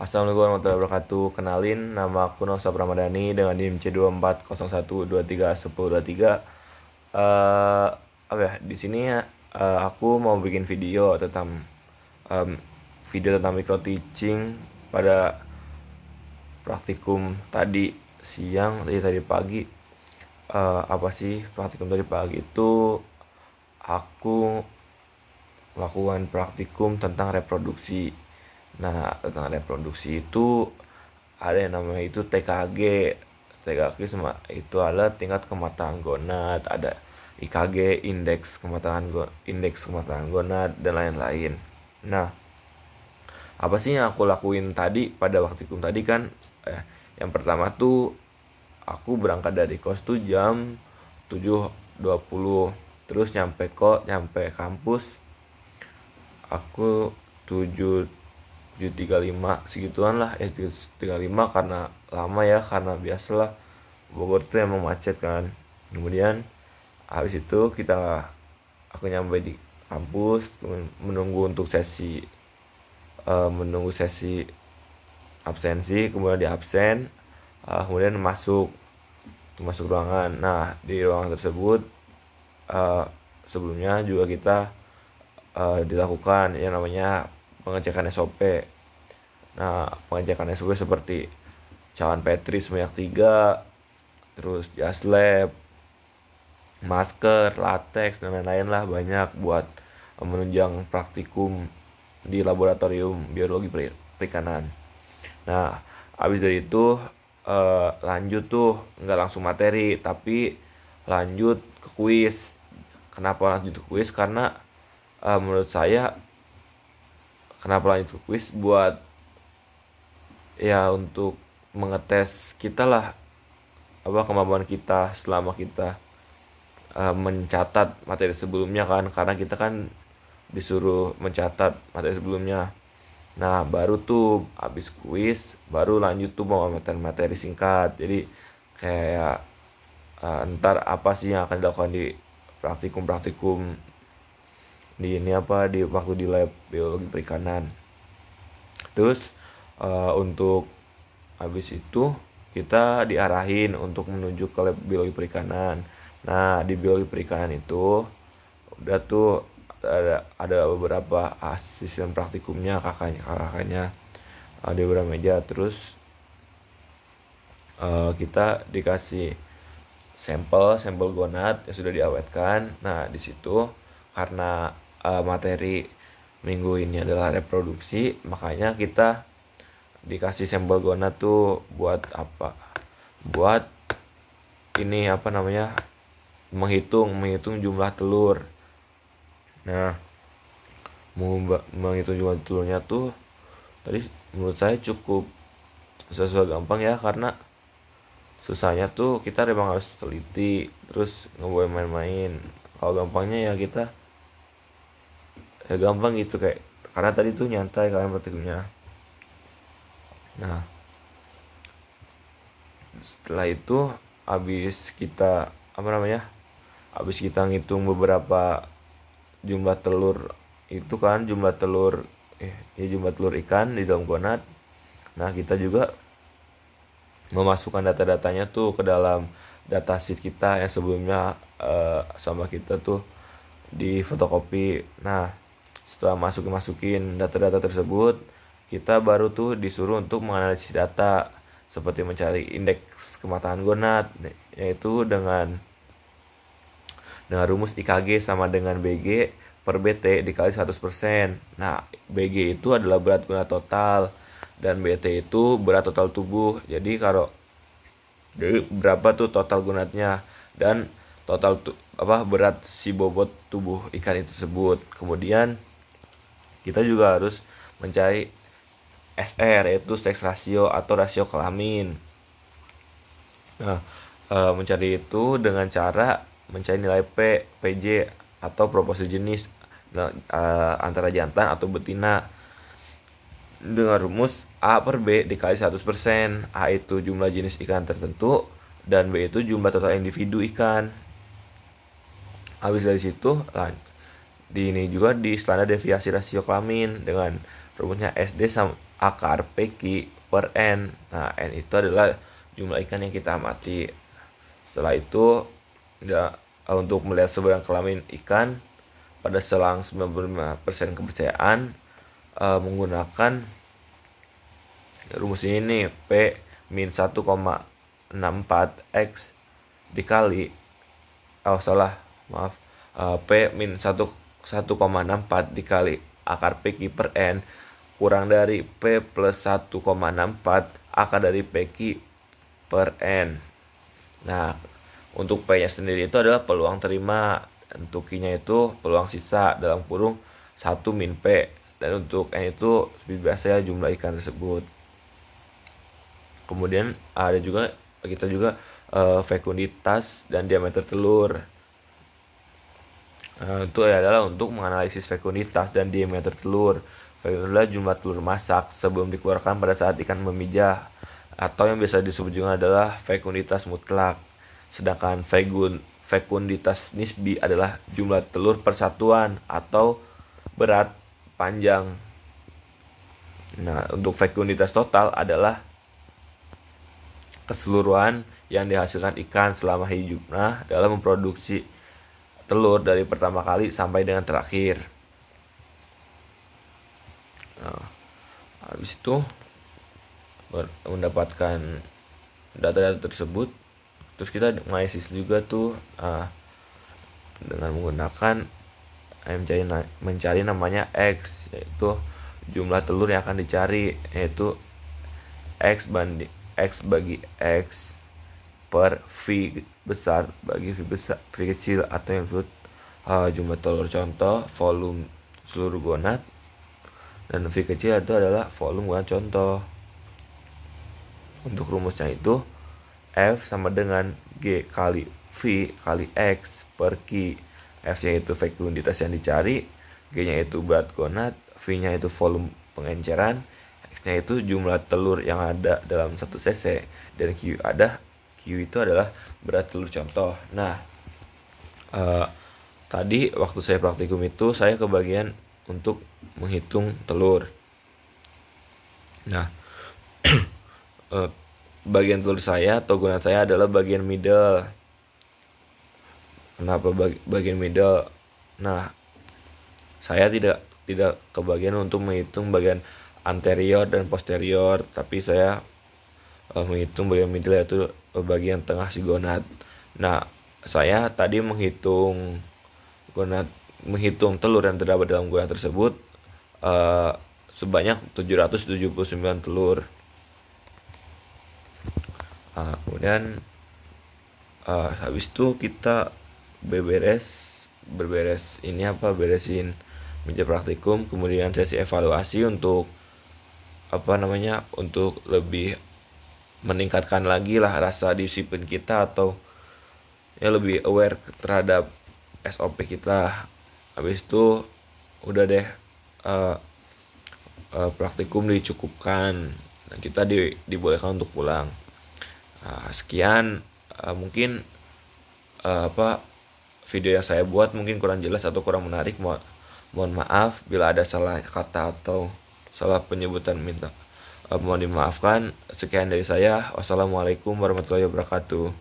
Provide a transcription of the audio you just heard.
Assalamualaikum warahmatullahi wabarakatuh. Kenalin, nama aku Nausab Ramadhani dengan NIM C2401231023. Eh apa ya? Di sini aku mau bikin video tentang em, micro teaching pada praktikum tadi siang, tadi pagi. Apa sih praktikum tadi pagi itu? Aku melakukan praktikum tentang reproduksi. Nah, tentang reproduksi itu ada yang namanya itu TKG. TKG itu adalah tingkat kematangan gonad, ada IKG, indeks kematangan gonad dan lain-lain. Nah, apa sih yang aku lakuin tadi pada praktikum tadi kan? Yang pertama tuh aku berangkat dari kos tuh jam 7.20, terus nyampe kampus aku 7.35 segituan lah, 7.35 karena lama ya, karena biasalah Bogor tuh emang macet kan. Kemudian habis itu aku nyampe di kampus, menunggu untuk menunggu sesi absensi, kemudian di absen, kemudian masuk ruangan. Nah, di ruangan tersebut sebelumnya juga kita dilakukan yang namanya pengecekan SOP. Nah, pengecekan SOP seperti cawan Petri sebanyak 3, terus jas lab, masker, latex dan lain-lain lah, banyak buat menunjang praktikum di laboratorium biologi perikanan. Nah, habis dari itu lanjut tuh, nggak langsung materi tapi lanjut ke kuis. Kenapa lanjut ke kuis? Karena menurut saya, kenapa lanjut ke kuis, buat ya untuk mengetes kita lah, apa kemampuan kita selama kita mencatat materi sebelumnya kan, karena kita kan disuruh mencatat materi sebelumnya. Nah, baru tuh habis kuis baru lanjut tuh mau materi singkat. Jadi kayak ntar apa sih yang akan dilakukan di praktikum di ini apa di waktu di lab biologi perikanan. Terus untuk habis itu kita diarahin untuk menuju ke lab biologi perikanan. Nah, di biologi perikanan itu udah tuh ada beberapa asisten praktikumnya, kakaknya di beberapa meja. Terus kita dikasih sampel gonad yang sudah diawetkan. Nah, di situ karena materi minggu ini adalah reproduksi, makanya kita dikasih sampel gonad tuh buat apa? Buat ini apa namanya? menghitung jumlah telur. Nah, menghitung jumlah telurnya tuh tadi menurut saya cukup sesuai gampang ya, karena susahnya tuh kita memang harus teliti, terus nggak boleh main-main. Kalau gampangnya ya kita ya gampang gitu, kayak karena tadi tuh nyantai kalian praktikumnya. Nah, setelah itu habis kita ngitung beberapa jumlah telur itu kan, jumlah telur ikan di dalam gonad. Nah, kita juga memasukkan data-datanya tuh ke dalam datasheet kita yang sebelumnya sama kita tuh di fotokopi. Nah, setelah masukin data-data tersebut, kita baru tuh disuruh untuk menganalisis data, seperti mencari indeks kematangan gonad, yaitu dengan rumus IKG sama dengan BG per BT dikali 100%. Nah, BG itu adalah berat gonad total dan BT itu berat total tubuh. Jadi berapa tuh total gonadnya dan berat si bobot tubuh ikan itu tersebut. Kemudian kita juga harus mencari SR, yaitu seks rasio atau rasio kelamin. Nah, mencari itu dengan cara mencari nilai PJ atau proporsi jenis antara jantan atau betina dengan rumus A per B dikali 100%. A itu jumlah jenis ikan tertentu dan B itu jumlah total individu ikan. Habis dari situ di ini juga di standar deviasi rasio kelamin dengan rumusnya SD sama akar PQ per N. Nah, N itu adalah jumlah ikan yang kita amati. Setelah itu, untuk melihat sebaran kelamin ikan pada selang 95% kepercayaan, menggunakan rumus ini P min 1,64 X dikali P min 1,64 dikali akar PQ per N kurang dari P plus 1,64 akar dari PQ per N. Nah, untuk P nya sendiri itu adalah peluang terima, untuk Q nya itu peluang sisa dalam kurung 1 min P, dan untuk N itu biasanya jumlah ikan tersebut. Kemudian kita juga fekunditas dan diameter telur. Itu adalah untuk menganalisis fekunditas dan diameter telur. Fekunditas adalah jumlah telur masak sebelum dikeluarkan pada saat ikan memijah, atau yang biasa disebut juga adalah fekunditas mutlak. Sedangkan fekunditas nisbi adalah jumlah telur persatuan atau berat panjang. Nah, untuk fekunditas total adalah keseluruhan yang dihasilkan ikan selama hidupnya dalam memproduksi telur dari pertama kali sampai dengan terakhir. Nah, habis itu mendapatkan data-data tersebut, terus kita analisis juga tuh dengan menggunakan mencari namanya X, yaitu jumlah telur yang akan dicari, yaitu X bagi X per V besar bagi V kecil, atau yang disebut jumlah telur contoh, volume seluruh gonad, dan V kecil itu adalah volume gonad contoh. Untuk rumusnya itu F sama dengan G kali V kali X per Q. F-nya itu fekunditas yang dicari, G-nya itu berat gonad, V-nya itu volume pengenceran, X-nya itu jumlah telur yang ada dalam 1 cc, dan Q itu adalah berat telur contoh. Nah, tadi waktu saya praktikum itu saya kebagian untuk menghitung telur. Nah, bagian telur saya atau gonad saya adalah bagian middle. Kenapa bagian middle? Nah, saya tidak kebagian untuk menghitung bagian anterior dan posterior, tapi saya menghitung bagian middle, yaitu bagian tengah si gonad. Nah, saya tadi menghitung telur yang terdapat dalam gonad tersebut sebanyak 779 telur. Kemudian habis itu kita beresin meja praktikum, kemudian sesi evaluasi untuk untuk lebih meningkatkan lagi lah rasa disiplin kita, atau ya lebih aware terhadap SOP kita. Habis itu udah deh praktikum dicukupkan dan kita dibolehkan untuk pulang. Sekian mungkin video yang saya buat mungkin kurang jelas atau kurang menarik. Mohon maaf bila ada salah kata atau salah penyebutan, mohon dimaafkan. Sekian dari saya. Wassalamualaikum warahmatullahi wabarakatuh.